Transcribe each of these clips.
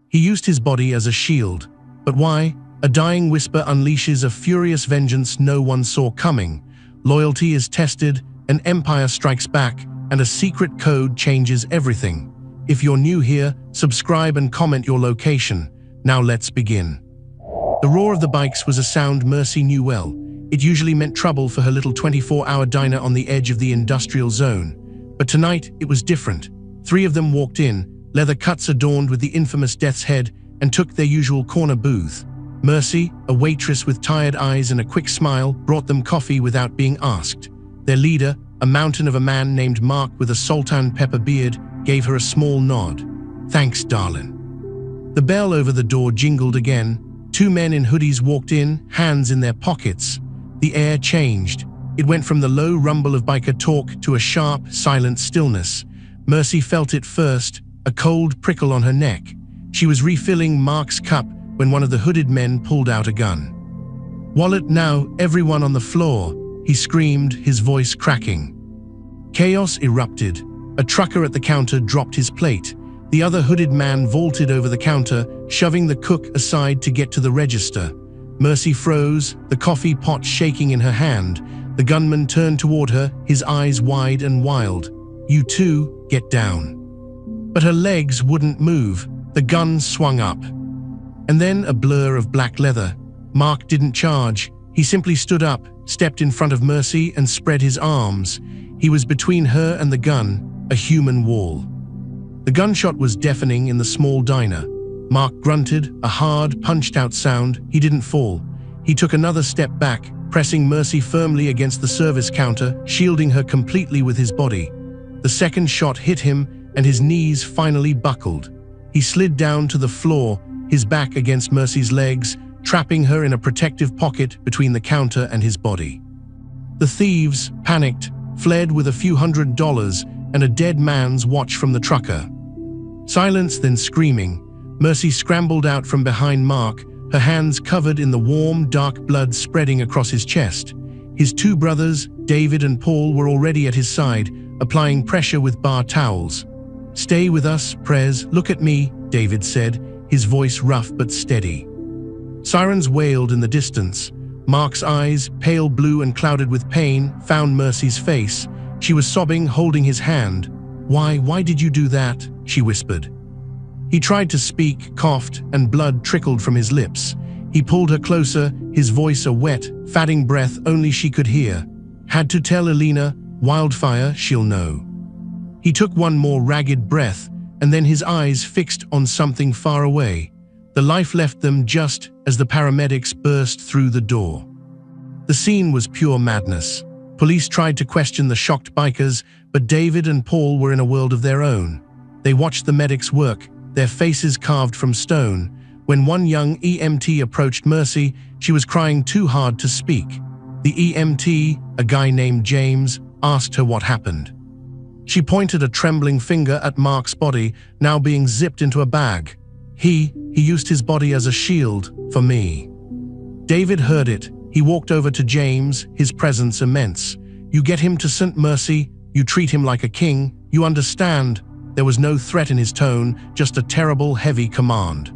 He used his body as a shield. But why? A dying whisper unleashes a furious vengeance no one saw coming. Loyalty is tested, an empire strikes back, and a secret code changes everything. If you're new here, subscribe and comment your location. Now let's begin. The roar of the bikes was a sound Mercy knew well. It usually meant trouble for her little 24-hour diner on the edge of the industrial zone. But tonight, it was different. 3 of them walked in, leather cuts adorned with the infamous Death's Head, and took their usual corner booth. Mercy, a waitress with tired eyes and a quick smile, brought them coffee without being asked. Their leader, a mountain of a man named Mark with a sultan pepper beard, gave her a small nod. "Thanks, darling." The bell over the door jingled again. 2 men in hoodies walked in, hands in their pockets. The air changed. It went from the low rumble of biker talk to a sharp, silent stillness. Mercy felt it first, a cold prickle on her neck. She was refilling Mark's cup when one of the hooded men pulled out a gun. "Wallet now, everyone on the floor," he screamed, his voice cracking. Chaos erupted. A trucker at the counter dropped his plate. The other hooded man vaulted over the counter, shoving the cook aside to get to the register. Mercy froze, the coffee pot shaking in her hand. The gunman turned toward her, his eyes wide and wild. "You too, get down." But her legs wouldn't move. The gun swung up. And then a blur of black leather. Mark didn't charge. He simply stood up, stepped in front of Mercy, and spread his arms. He was between her and the gun, a human wall. The gunshot was deafening in the small diner. Mark grunted, a hard, punched-out sound. He didn't fall. He took another step back, pressing Mercy firmly against the service counter, shielding her completely with his body. The second shot hit him, and his knees finally buckled. He slid down to the floor, his back against Mercy's legs, trapping her in a protective pocket between the counter and his body. The thieves, panicked, fled with a few $100s and a dead man's watch from the trucker. Silence, then screaming. Mercy scrambled out from behind Mark, her hands covered in the warm, dark blood spreading across his chest. His 2 brothers, David and Paul, were already at his side, applying pressure with bar towels. "Stay with us, Prez. Look at me," David said, his voice rough but steady. Sirens wailed in the distance. Mark's eyes, pale blue and clouded with pain, found Mercy's face. She was sobbing, holding his hand. Why did you do that?" she whispered. He tried to speak, coughed, and blood trickled from his lips. He pulled her closer, his voice a wet, fatting breath only she could hear. "Had to tell Elena, Wildfire, she'll know." He took one more ragged breath, and then his eyes fixed on something far away. The life left them just as the paramedics burst through the door. The scene was pure madness. Police tried to question the shocked bikers, but David and Paul were in a world of their own. They watched the medics work, their faces carved from stone. When one young EMT approached Mercy, she was crying too hard to speak. The EMT, a guy named James, asked her what happened. She pointed a trembling finger at Mark's body, now being zipped into a bag. He used his body as a shield for me. David heard it. He walked over to James, his presence immense. "You get him to St. Mercy, you treat him like a king, you understand." There was no threat in his tone, just a terrible, heavy command.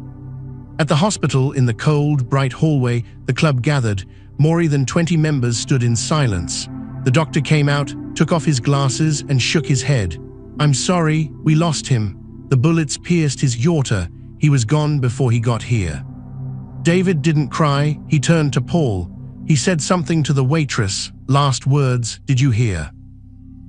At the hospital, in the cold, bright hallway, the club gathered. More than 20 members stood in silence. The doctor came out, took off his glasses, and shook his head. "I'm sorry, we lost him. The bullets pierced his aorta. He was gone before he got here." David didn't cry. He turned to Paul. He said something to the waitress. Last words, "Did you hear?"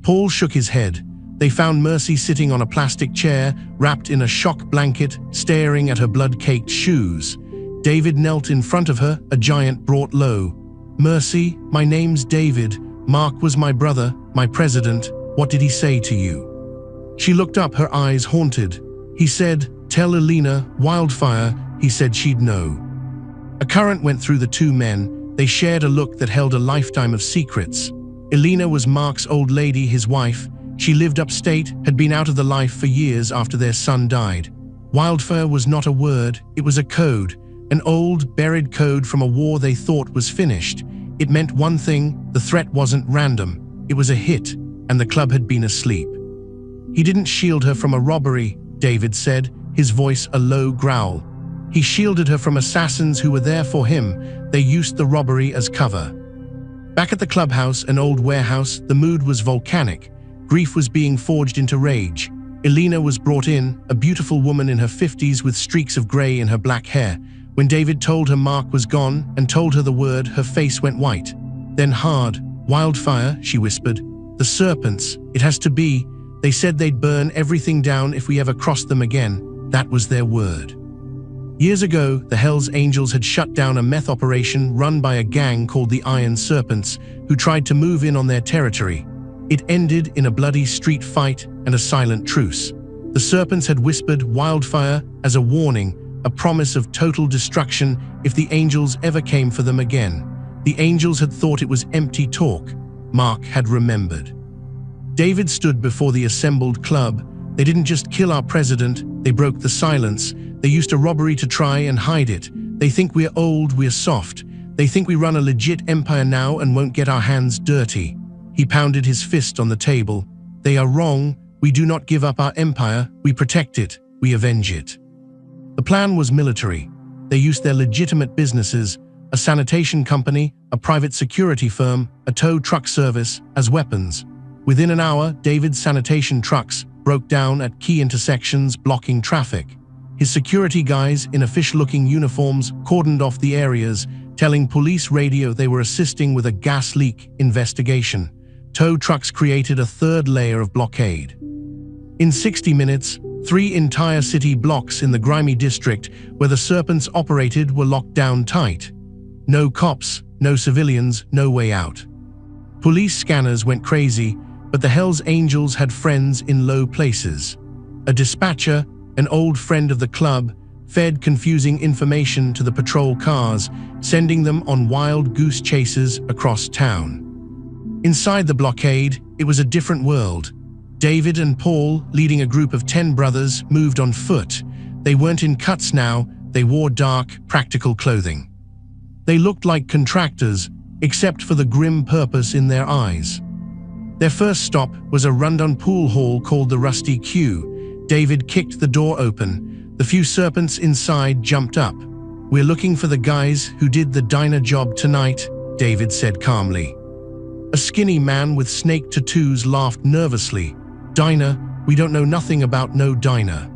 Paul shook his head. They found Mercy sitting on a plastic chair, wrapped in a shock blanket, staring at her blood-caked shoes. David knelt in front of her, a giant brought low. "Mercy, my name's David. Mark was my brother, my president. What did he say to you?" She looked up, her eyes haunted. He said, "Tell Elena, Wildfire." He said she'd know. A current went through the 2 men. They shared a look that held a lifetime of secrets. Elena was Mark's old lady, his wife. She lived upstate, had been out of the life for years after their son died. Wildfire was not a word, it was a code. An old, buried code from a war they thought was finished. It meant one thing: the threat wasn't random. It was a hit, and the club had been asleep. "He didn't shield her from a robbery," David said, his voice a low growl. He shielded her from assassins who were there for him. They used the robbery as cover. Back at the clubhouse, an old warehouse, the mood was volcanic. Grief was being forged into rage. Elena was brought in, a beautiful woman in her 50s with streaks of grey in her black hair. When David told her Mark was gone and told her the word, her face went white. Then hard. "Wildfire," she whispered. "The serpents. It has to be. They said they'd burn everything down if we ever crossed them again. That was their word." Years ago, the Hells Angels had shut down a meth operation run by a gang called the Iron Serpents, who tried to move in on their territory. It ended in a bloody street fight and a silent truce. The Serpents had whispered wildfire as a warning, a promise of total destruction if the Angels ever came for them again. The Angels had thought it was empty talk. Mark had remembered. David stood before the assembled club. "They didn't just kill our president, they broke the silence. They used a robbery to try and hide it. They think we're old, we're soft. They think we run a legit empire now and won't get our hands dirty." He pounded his fist on the table. "They are wrong. We do not give up our empire. We protect it. We avenge it." The plan was military. They used their legitimate businesses, a sanitation company, a private security firm, a tow truck service, as weapons. Within an hour, David's sanitation trucks broke down at key intersections, blocking traffic. His security guys in official-looking uniforms cordoned off the areas, telling police radio they were assisting with a gas leak investigation. Tow trucks created a third layer of blockade. In 60 minutes, 3 entire city blocks in the grimy district where the Serpents operated were locked down tight. No cops, no civilians, no way out. Police scanners went crazy, but the Hells Angels had friends in low places. A dispatcher, an old friend of the club, fed confusing information to the patrol cars, sending them on wild goose chases across town. Inside the blockade, it was a different world. David and Paul, leading a group of 10 brothers, moved on foot. They weren't in cuts now, they wore dark, practical clothing. They looked like contractors, except for the grim purpose in their eyes. Their first stop was a rundown pool hall called the Rusty Q. David kicked the door open. The few serpents inside jumped up. "We're looking for the guys who did the diner job tonight," David said calmly. A skinny man with snake tattoos laughed nervously. "Diner? We don't know nothing about no diner."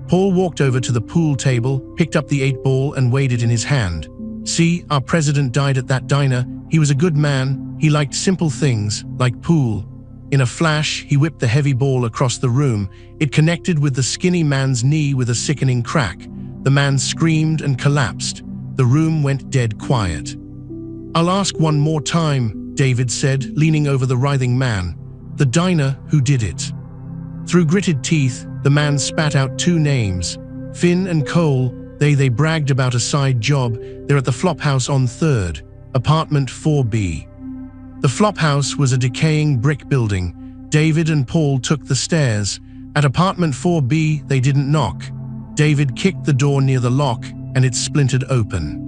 Paul walked over to the pool table, picked up the 8-ball and weighed it in his hand. "See, our president died at that diner. He was a good man. He liked simple things, like pool." In a flash, he whipped the heavy ball across the room. It connected with the skinny man's knee with a sickening crack. The man screamed and collapsed. The room went dead quiet. "I'll ask one more time," David said, leaning over the writhing man. "The diner, who did it?" Through gritted teeth, the man spat out 2 names. Finn and Cole. They bragged about a side job. They're at the Flophouse on 3rd, apartment 4B. The Flophouse was a decaying brick building. David and Paul took the stairs. At apartment 4B, they didn't knock. David kicked the door near the lock, and it splintered open.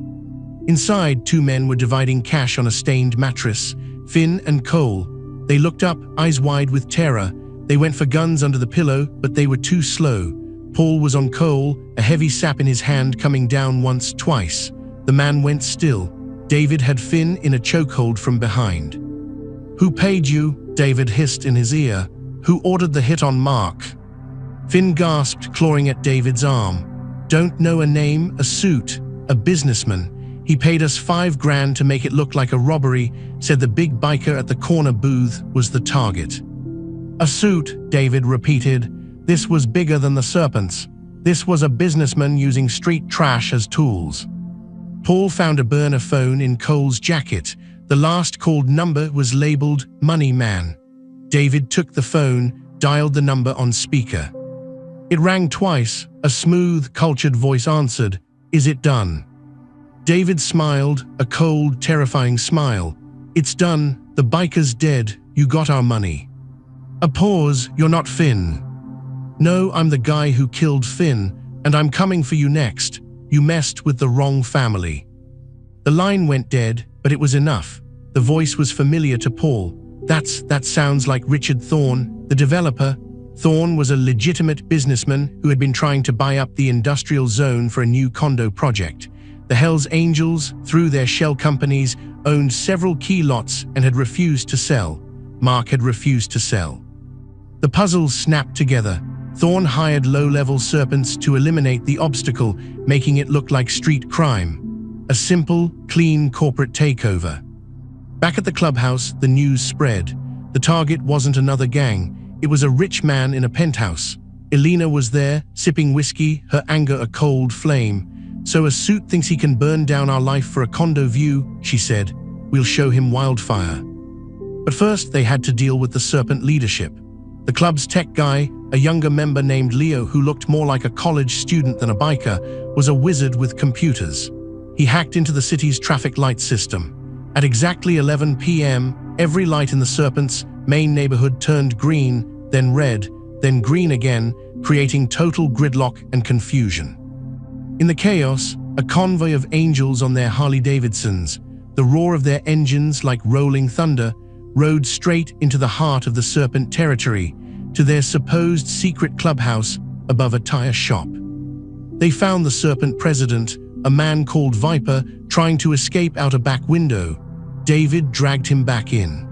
Inside, 2 men were dividing cash on a stained mattress. Finn and Cole. They looked up, eyes wide with terror. They went for guns under the pillow, but they were too slow. Paul was on Cole, a heavy sap in his hand coming down once, twice. The man went still. David had Finn in a chokehold from behind. "Who paid you?" David hissed in his ear. "Who ordered the hit on Mark?" Finn gasped, clawing at David's arm. "Don't know a name, a suit, a businessman. He paid us $5,000 to make it look like a robbery, said the big biker at the corner booth was the target." "A suit," David repeated. "This was bigger than the Serpents. This was a businessman using street trash as tools." Paul found a burner phone in Cole's jacket. The last called number was labeled Money Man. David took the phone, dialed the number on speaker. It rang twice. A smooth, cultured voice answered. "Is it done?" David smiled, a cold, terrifying smile. "It's done. The biker's dead. You got our money." A pause. "You're not Finn." "No, I'm the guy who killed Finn, and I'm coming for you next. You messed with the wrong family." The line went dead, but it was enough. The voice was familiar to Paul. That sounds like Richard Thorne, the developer." Thorn was a legitimate businessman who had been trying to buy up the industrial zone for a new condo project. The Hells Angels, through their shell companies, owned several key lots and had refused to sell. Mark had refused to sell. The puzzles snapped together. Thorn hired low-level serpents to eliminate the obstacle, making it look like street crime. A simple, clean corporate takeover. Back at the clubhouse, the news spread. The target wasn't another gang. It was a rich man in a penthouse. Elena was there, sipping whiskey, her anger a cold flame. "So a suit thinks he can burn down our life for a condo view," she said. "We'll show him wildfire." But first, they had to deal with the serpent leadership. The club's tech guy, a younger member named Leo who looked more like a college student than a biker, was a wizard with computers. He hacked into the city's traffic light system. At exactly 11 p.m., every light in the serpent's main neighborhood turned green, then red, then green again, creating total gridlock and confusion. In the chaos, a convoy of angels on their Harley-Davidsons, the roar of their engines like rolling thunder, rode straight into the heart of the serpent territory, to their supposed secret clubhouse above a tire shop. They found the serpent president, a man called Viper, trying to escape out a back window. David dragged him back in.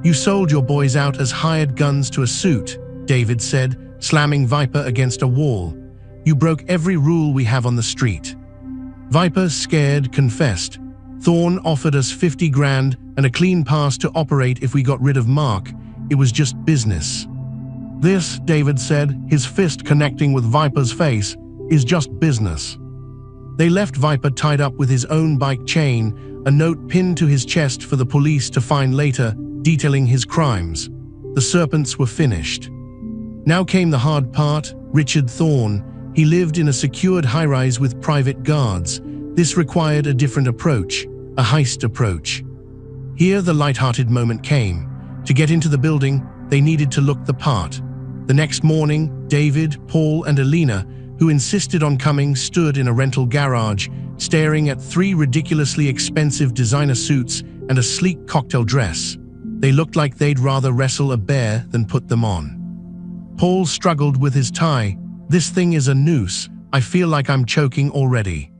"You sold your boys out as hired guns to a suit," David said, slamming Viper against a wall. "You broke every rule we have on the street." Viper, scared, confessed. "Thorn offered us 50 grand and a clean pass to operate if we got rid of Mark. It was just business." "This," David said, his fist connecting with Viper's face, "is just business." They left Viper tied up with his own bike chain, a note pinned to his chest for the police to find later, detailing his crimes. The serpents were finished. Now came the hard part. Richard Thorn. He lived in a secured high-rise with private guards. This required a different approach, a heist approach. Here the light-hearted moment came. To get into the building, they needed to look the part. The next morning, David, Paul, and Elena, who insisted on coming, stood in a rental garage, staring at 3 ridiculously expensive designer suits and a sleek cocktail dress. They looked like they'd rather wrestle a bear than put them on. Paul struggled with his tie. "This thing is a noose. I feel like I'm choking already."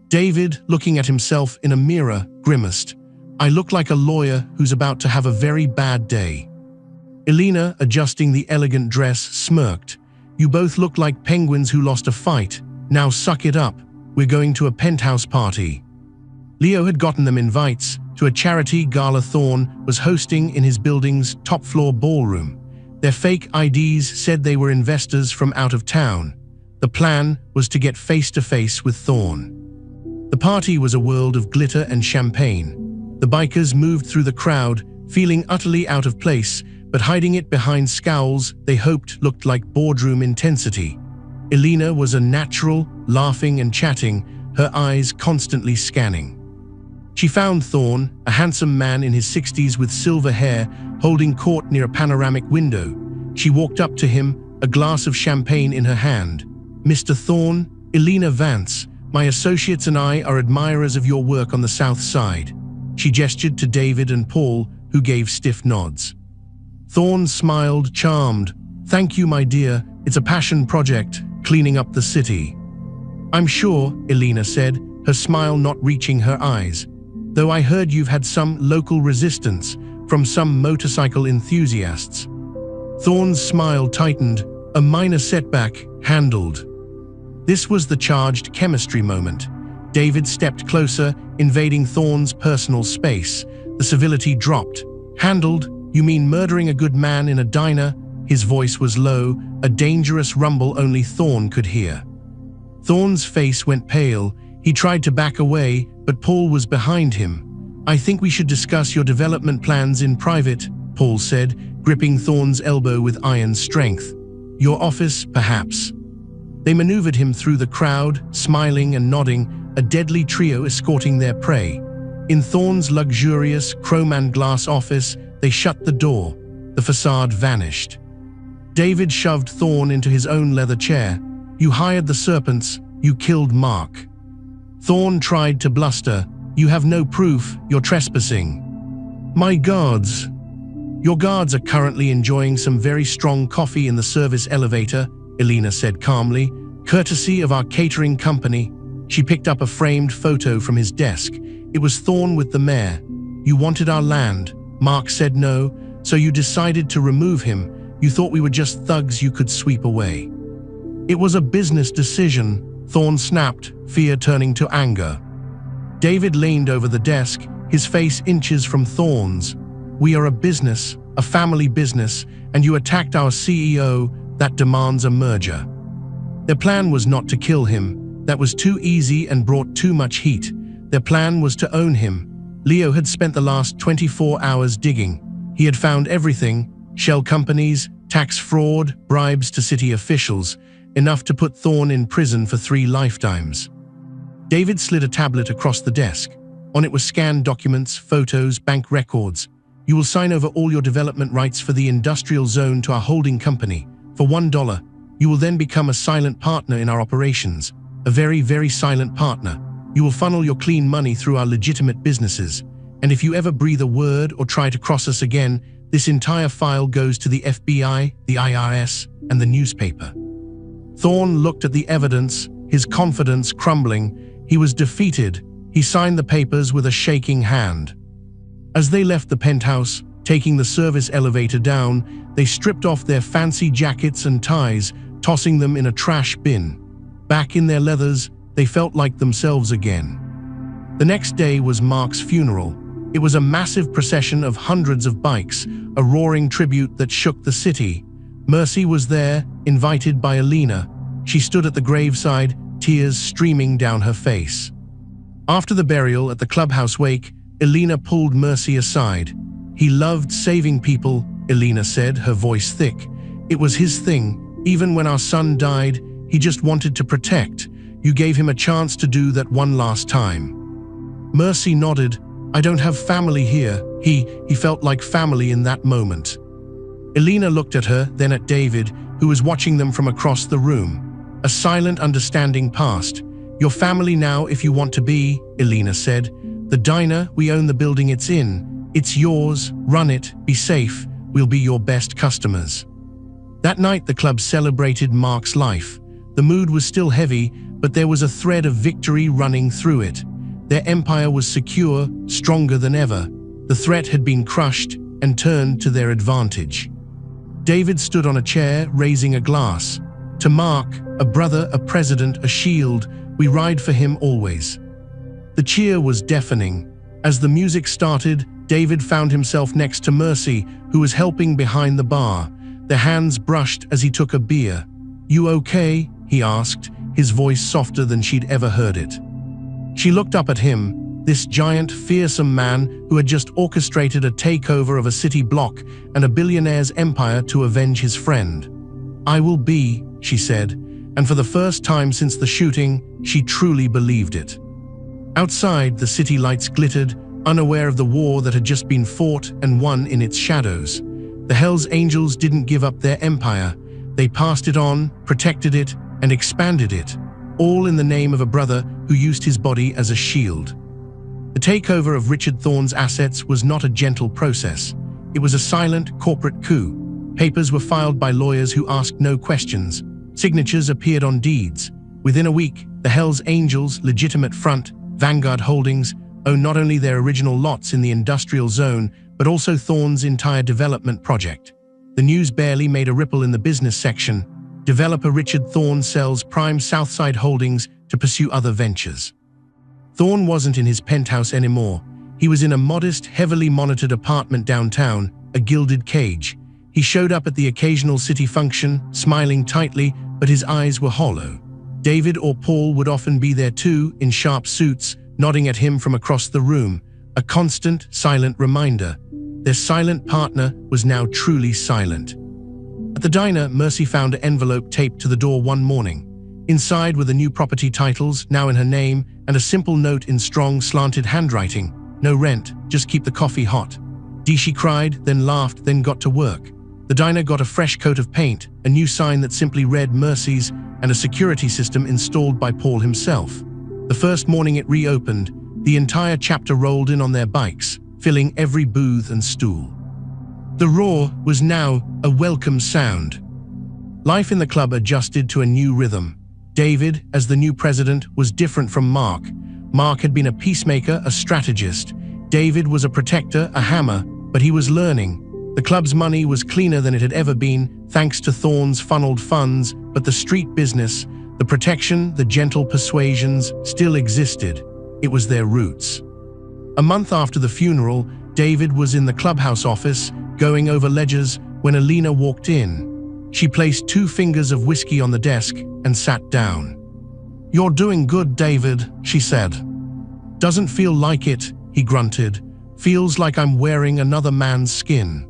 David, looking at himself in a mirror, grimaced. "I look like a lawyer who's about to have a very bad day." Elena, adjusting the elegant dress, smirked. "You both look like penguins who lost a fight. Now suck it up. We're going to a penthouse party." Leo had gotten them invites to a charity gala Thorn was hosting in his building's top-floor ballroom. Their fake IDs said they were investors from out of town. The plan was to get face-to-face with Thorn. The party was a world of glitter and champagne. The bikers moved through the crowd, feeling utterly out of place, but hiding it behind scowls they hoped looked like boardroom intensity. Elena was a natural, laughing and chatting, her eyes constantly scanning. She found Thorn, a handsome man in his 60s with silver hair, holding court near a panoramic window. She walked up to him, a glass of champagne in her hand. "Mr. Thorn, Elena Vance, my associates and I are admirers of your work on the South Side." She gestured to David and Paul, who gave stiff nods. Thorn smiled, charmed. "Thank you, my dear. It's a passion project, cleaning up the city." "I'm sure," Elena said, her smile not reaching her eyes. "Though I heard you've had some local resistance from some motorcycle enthusiasts." Thorn's smile tightened. "A minor setback, handled." This was the charged chemistry moment. David stepped closer, invading Thorn's personal space. The civility dropped. "Handled? You mean murdering a good man in a diner?" His voice was low, a dangerous rumble only Thorn could hear. Thorn's face went pale. He tried to back away, but Paul was behind him. "I think we should discuss your development plans in private," Paul said, gripping Thorn's elbow with iron strength. "Your office, perhaps." They maneuvered him through the crowd, smiling and nodding, a deadly trio escorting their prey. In Thorn's luxurious, chrome-and-glass office, they shut the door. The facade vanished. David shoved Thorn into his own leather chair. "You hired the serpents. You killed Mark." Thorn tried to bluster. "You have no proof. You're trespassing." "My gods." "Your guards are currently enjoying some very strong coffee in the service elevator," Elena said calmly, "courtesy of our catering company." She picked up a framed photo from his desk. It was Thorn with the mayor. "You wanted our land. Mark said no, so you decided to remove him. You thought we were just thugs you could sweep away." "It was a business decision," Thorn snapped, fear turning to anger. David leaned over the desk, his face inches from Thorn's. "We are a business, a family business, and you attacked our CEO. That demands a merger." Their plan was not to kill him. That was too easy and brought too much heat. Their plan was to own him. Leo had spent the last 24 hours digging. He had found everything: shell companies, tax fraud, bribes to city officials, enough to put Thorn in prison for 3 lifetimes. David slid a tablet across the desk. On it were scanned documents, photos, bank records. "You will sign over all your development rights for the industrial zone to our holding company. For $1, you will then become a silent partner in our operations. A very, very silent partner. You will funnel your clean money through our legitimate businesses. And if you ever breathe a word or try to cross us again, this entire file goes to the FBI, the IRS, and the newspaper." Thorn looked at the evidence, his confidence crumbling. He was defeated. He signed the papers with a shaking hand. As they left the penthouse, taking the service elevator down, they stripped off their fancy jackets and ties, tossing them in a trash bin. Back in their leathers, they felt like themselves again. The next day was Mark's funeral. It was a massive procession of hundreds of bikes, a roaring tribute that shook the city. Mercy was there, invited by Elena. She stood at the graveside, tears streaming down her face. After the burial at the clubhouse wake, Elena pulled Mercy aside. "He loved saving people," Elena said, her voice thick. "It was his thing. Even when our son died, he just wanted to protect. You gave him a chance to do that one last time." Mercy nodded. "I don't have family here." He felt like family in that moment. Elena looked at her, then at David, who was watching them from across the room. A silent understanding passed. "Your family now if you want to be," Elena said. "The diner, we own the building it's in. It's yours, run it, be safe, we'll be your best customers." That night the club celebrated Mark's life. The mood was still heavy, but there was a thread of victory running through it. Their empire was secure, stronger than ever. The threat had been crushed and turned to their advantage. David stood on a chair, raising a glass. "To Mark, a brother, a president, a shield, we ride for him always." The cheer was deafening. As the music started, David found himself next to Mercy, who was helping behind the bar. Their hands brushed as he took a beer. "You okay?" he asked, his voice softer than she'd ever heard it. She looked up at him, this giant, fearsome man who had just orchestrated a takeover of a city block and a billionaire's empire to avenge his friend. "I will be," she said, and for the first time since the shooting, she truly believed it. Outside, the city lights glittered, unaware of the war that had just been fought and won in its shadows. The Hell's Angels didn't give up their empire. They passed it on, protected it, and expanded it, all in the name of a brother who used his body as a shield. The takeover of Richard Thorne's assets was not a gentle process. It was a silent corporate coup. Papers were filed by lawyers who asked no questions. Signatures appeared on deeds. Within a week, the Hell's Angels, legitimate front, Vanguard Holdings, owned not only their original lots in the industrial zone, but also Thorne's entire development project. The news barely made a ripple in the business section. Developer Richard Thorne sells prime Southside Holdings to pursue other ventures. Thorne wasn't in his penthouse anymore. He was in a modest, heavily monitored apartment downtown, a gilded cage. He showed up at the occasional city function, smiling tightly, but his eyes were hollow. David or Paul would often be there too, in sharp suits, nodding at him from across the room, a constant, silent reminder. Their silent partner was now truly silent. At the diner, Mercy found an envelope taped to the door one morning. Inside were the new property titles, now in her name, and a simple note in strong, slanted handwriting. "No rent, just keep the coffee hot." She cried, then laughed, then got to work. The diner got a fresh coat of paint, a new sign that simply read Mercy's, and a security system installed by Paul himself. The first morning it reopened, the entire chapter rolled in on their bikes, filling every booth and stool. The roar was now a welcome sound. Life in the club adjusted to a new rhythm. David, as the new president, was different from Mark. Mark had been a peacemaker, a strategist. David was a protector, a hammer, but he was learning. The club's money was cleaner than it had ever been, thanks to Thorne's funneled funds, but the street business, the protection, the gentle persuasions, still existed. It was their roots. A month after the funeral, David was in the clubhouse office, going over ledgers, when Alina walked in. She placed 2 fingers of whiskey on the desk and sat down. "You're doing good, David," she said. "Doesn't feel like it," he grunted. "Feels like I'm wearing another man's skin."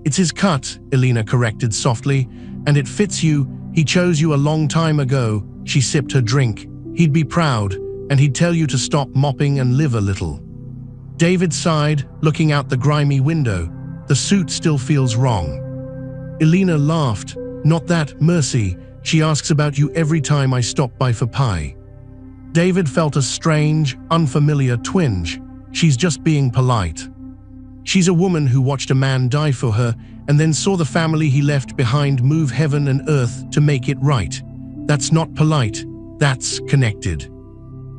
"It's his cut," Alina corrected softly, "and it fits you. He chose you a long time ago." She sipped her drink. "He'd be proud, and he'd tell you to stop mopping and live a little." David sighed, looking out the grimy window. "The suit still feels wrong." Alina laughed. "Not that, Mercy. She asks about you every time I stop by for pie." David felt a strange, unfamiliar twinge. "She's just being polite. She's a woman who watched a man die for her and then saw the family he left behind move heaven and earth to make it right. That's not polite. That's connected."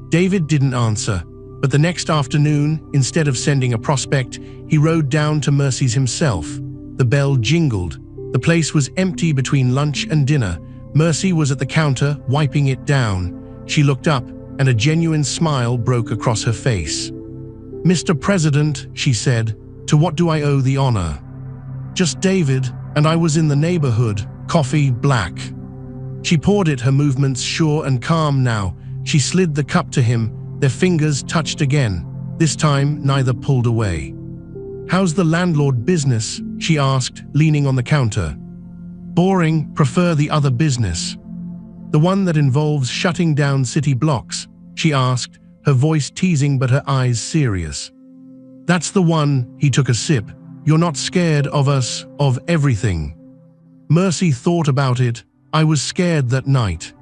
David didn't answer, but the next afternoon, instead of sending a prospect, he rode down to Mercy's himself. The bell jingled. The place was empty between lunch and dinner. Mercy was at the counter, wiping it down. She looked up, and a genuine smile broke across her face. "Mr. President," she said, "to what do I owe the honor?" "Just David, and I was in the neighborhood. Coffee, black." She poured it, her movements sure and calm now. She slid the cup to him. Their fingers touched again. This time, neither pulled away. "How's the landlord business?" she asked, leaning on the counter. "Boring. Prefer the other business." "The one that involves shutting down city blocks?" she asked, her voice teasing but her eyes serious. "That's the one." He took a sip. "You're not scared of us, of everything?" Mercy thought about it. "I was scared that night.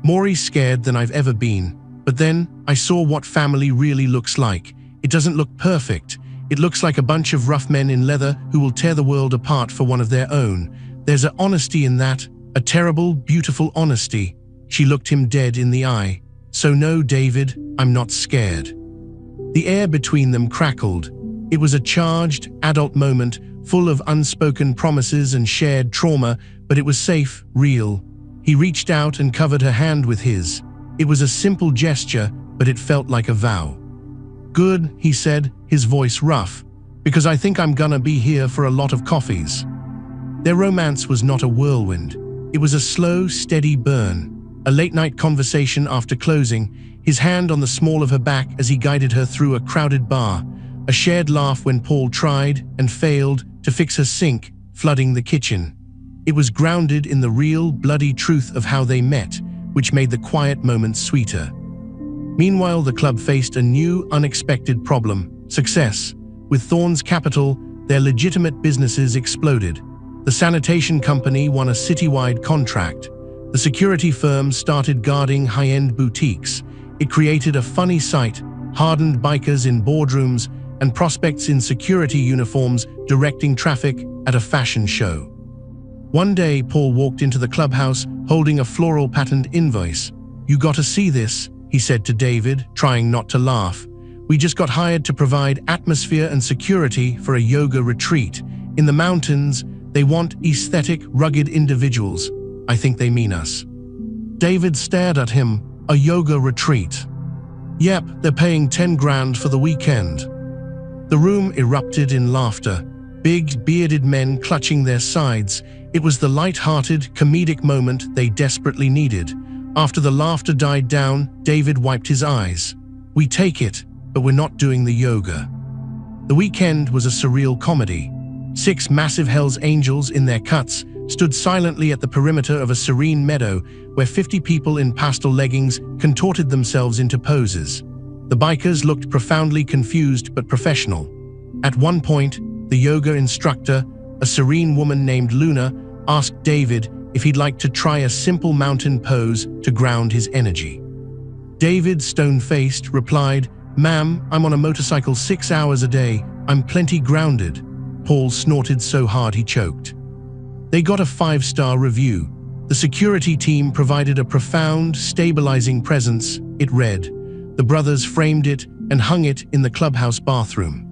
More scared than I've ever been. But then, I saw what family really looks like. It doesn't look perfect. It looks like a bunch of rough men in leather who will tear the world apart for one of their own. There's an honesty in that, a terrible, beautiful honesty." She looked him dead in the eye. "So no, David, I'm not scared." The air between them crackled. It was a charged, adult moment, full of unspoken promises and shared trauma, but it was safe, real. He reached out and covered her hand with his. It was a simple gesture, but it felt like a vow. "Good," he said, his voice rough, "because I think I'm gonna be here for a lot of coffees." Their romance was not a whirlwind. It was a slow, steady burn. A late-night conversation after closing, his hand on the small of her back as he guided her through a crowded bar. A shared laugh when Paul tried and failed to fix her sink, flooding the kitchen. It was grounded in the real, bloody truth of how they met, which made the quiet moments sweeter. Meanwhile, the club faced a new, unexpected problem: success. With Thorne's capital, their legitimate businesses exploded. The sanitation company won a citywide contract. The security firm started guarding high-end boutiques. It created a funny sight: hardened bikers in boardrooms and prospects in security uniforms directing traffic at a fashion show. One day, Paul walked into the clubhouse holding a floral patterned invoice. "You gotta see this," he said to David, trying not to laugh. "We just got hired to provide atmosphere and security for a yoga retreat. In the mountains, they want aesthetic, rugged individuals. I think they mean us." David stared at him. "A yoga retreat?" "Yep, they're paying 10 grand for the weekend." The room erupted in laughter. Big, bearded men clutching their sides. It was the light-hearted, comedic moment they desperately needed. After the laughter died down, David wiped his eyes. "We take it, but we're not doing the yoga." The weekend was a surreal comedy. 6 massive Hell's Angels in their cuts stood silently at the perimeter of a serene meadow where 50 people in pastel leggings contorted themselves into poses. The bikers looked profoundly confused but professional. At one point, the yoga instructor, a serene woman named Luna, asked David if he'd like to try a simple mountain pose to ground his energy. David, stone-faced, replied, "Ma'am, I'm on a motorcycle 6 hours a day. I'm plenty grounded." Paul snorted so hard he choked. They got a 5-star review. The security team provided a profound, stabilizing presence, it read. The brothers framed it and hung it in the clubhouse bathroom.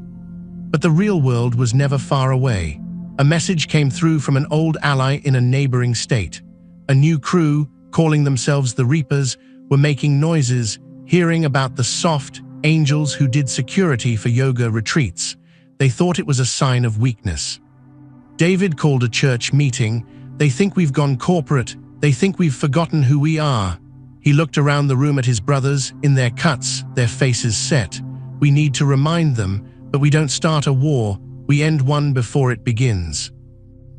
But the real world was never far away. A message came through from an old ally in a neighboring state. A new crew, calling themselves the Reapers, were making noises, hearing about the soft angels who did security for yoga retreats. They thought it was a sign of weakness. David called a church meeting. They think we've gone corporate. They think we've forgotten who we are. He looked around the room at his brothers, in their cuts, their faces set. We need to remind them, but we don't start a war. We end one before it begins.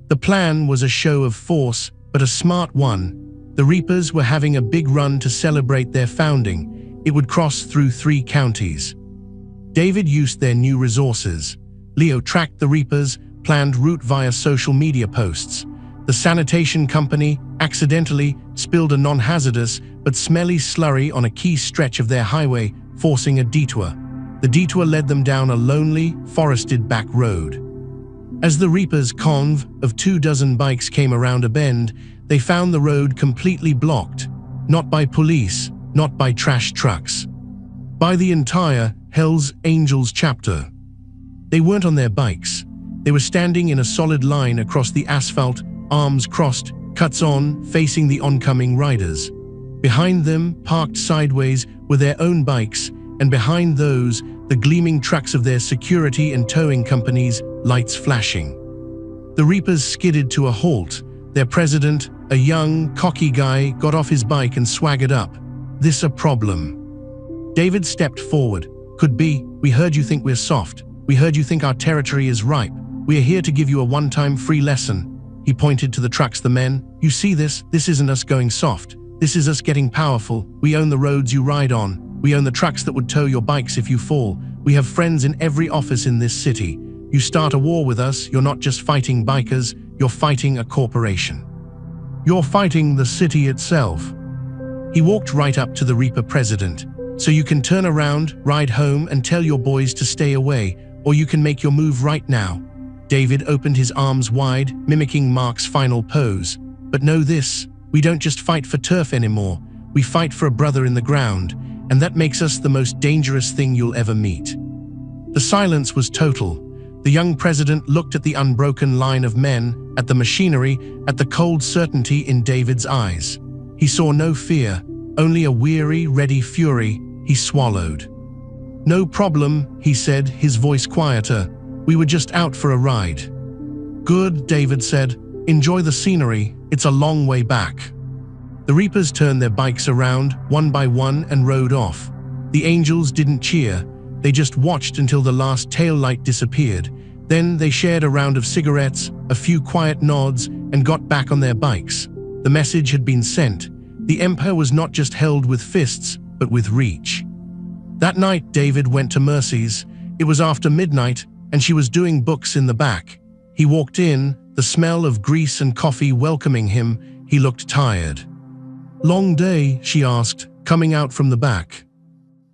The plan was a show of force, but a smart one. The Reapers were having a big run to celebrate their founding. It would cross through 3 counties. David used their new resources. Leo tracked the Reapers, planned route via social media posts. The sanitation company accidentally spilled a non-hazardous but smelly slurry on a key stretch of their highway, forcing a detour. The detour led them down a lonely, forested back road. As the Reapers' convoy of 24 bikes came around a bend, they found the road completely blocked, not by police, not by trash trucks, by the entire Hell's Angels chapter. They weren't on their bikes. They were standing in a solid line across the asphalt, arms crossed, cuts on, facing the oncoming riders. Behind them, parked sideways, were their own bikes, and behind those, the gleaming trucks of their security and towing companies, lights flashing. The Reapers skidded to a halt. Their president, a young, cocky guy, got off his bike and swaggered up. "This a problem." David stepped forward. "Could be. We heard you think we're soft. We heard you think our territory is ripe. We are here to give you a one-time free lesson." He pointed to the trucks, the men. "You see this? This isn't us going soft. This is us getting powerful. We own the roads you ride on. We own the trucks that would tow your bikes if you fall. We have friends in every office in this city. You start a war with us, you're not just fighting bikers, you're fighting a corporation. You're fighting the city itself." He walked right up to the Reaper president. "So you can turn around, ride home, and tell your boys to stay away, or you can make your move right now." David opened his arms wide, mimicking Mark's final pose. "But know this, we don't just fight for turf anymore. We fight for a brother in the ground, and that makes us the most dangerous thing you'll ever meet." The silence was total. The young president looked at the unbroken line of men, at the machinery, at the cold certainty in David's eyes. He saw no fear, only a weary, ready fury. He swallowed. "No problem," he said, his voice quieter. "We were just out for a ride." "Good," David said. "Enjoy the scenery. It's a long way back." The Reapers turned their bikes around, one by one, and rode off. The Angels didn't cheer. They just watched until the last taillight disappeared. Then they shared a round of cigarettes, a few quiet nods, and got back on their bikes. The message had been sent. The Empire was not just held with fists, but with reach. That night, David went to Mercy's. It was after midnight, and she was doing books in the back. He walked in, the smell of grease and coffee welcoming him. He looked tired. "Long day?" she asked, coming out from the back.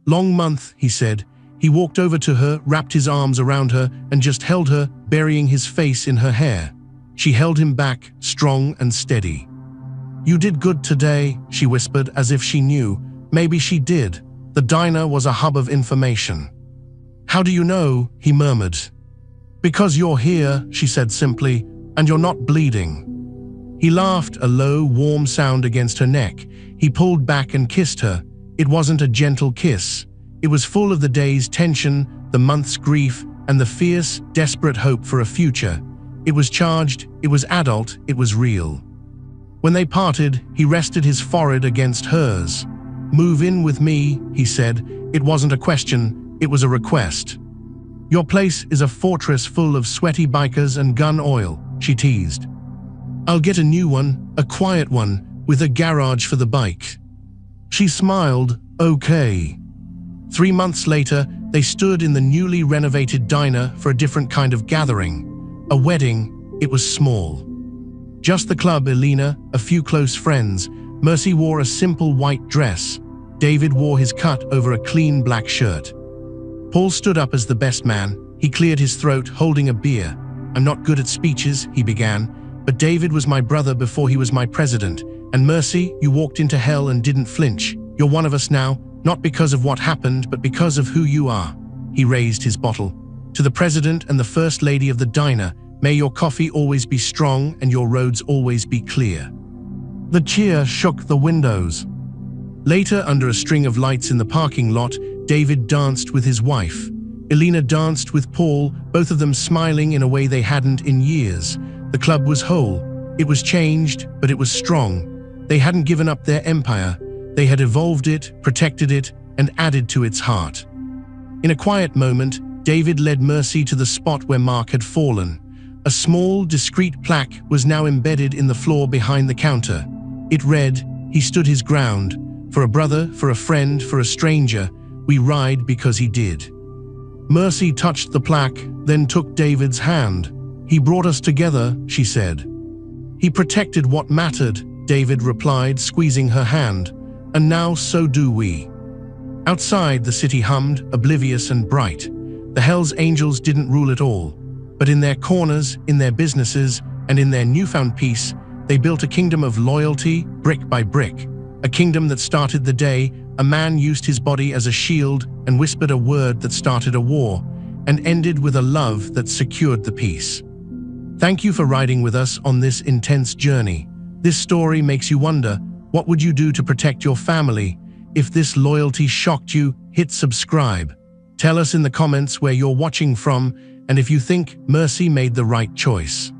"Long month," he said. He walked over to her, wrapped his arms around her, and just held her, burying his face in her hair. She held him back, strong and steady. "You did good today," she whispered, as if she knew. Maybe she did. The diner was a hub of information. "How do you know?" he murmured. "Because you're here," she said simply, "and you're not bleeding." He laughed, a low, warm sound against her neck. He pulled back and kissed her. It wasn't a gentle kiss. It was full of the day's tension, the month's grief, and the fierce, desperate hope for a future. It was charged, it was adult, it was real. When they parted, he rested his forehead against hers. "Move in with me," he said. It wasn't a question, it was a request. "Your place is a fortress full of sweaty bikers and gun oil," she teased. "I'll get a new one, a quiet one, with a garage for the bike." She smiled, "Okay." 3 months later, they stood in the newly renovated diner for a different kind of gathering. A wedding. It was small. Just the club, Elena, a few close friends. Mercy wore a simple white dress. David wore his cut over a clean black shirt. Paul stood up as the best man. He cleared his throat, holding a beer. I'm not good at speeches, he began, but David was my brother before he was my president. And Mercy, you walked into hell and didn't flinch. You're one of us now, not because of what happened, but because of who you are. He raised his bottle. To the president and the first lady of the diner, may your coffee always be strong and your roads always be clear. The cheer shook the windows. Later, under a string of lights in the parking lot, David danced with his wife. Elena danced with Paul, both of them smiling in a way they hadn't in years. The club was whole. It was changed, but it was strong. They hadn't given up their empire. They had evolved it, protected it, and added to its heart. In a quiet moment, David led Mercy to the spot where Mark had fallen. A small, discreet plaque was now embedded in the floor behind the counter. It read, "He stood his ground. For a brother, for a friend, for a stranger, we ride because he did." Mercy touched the plaque, then took David's hand. "He brought us together," she said. "He protected what mattered," David replied, squeezing her hand. "And now so do we." Outside, the city hummed, oblivious and bright. The Hells Angels didn't rule it all, but in their corners, in their businesses, and in their newfound peace, they built a kingdom of loyalty, brick by brick. A kingdom that started the day a man used his body as a shield and whispered a word that started a war, and ended with a love that secured the peace. Thank you for riding with us on this intense journey. This story makes you wonder, what would you do to protect your family? If this loyalty shocked you, hit subscribe. Tell us in the comments where you're watching from, and if you think Mercy made the right choice.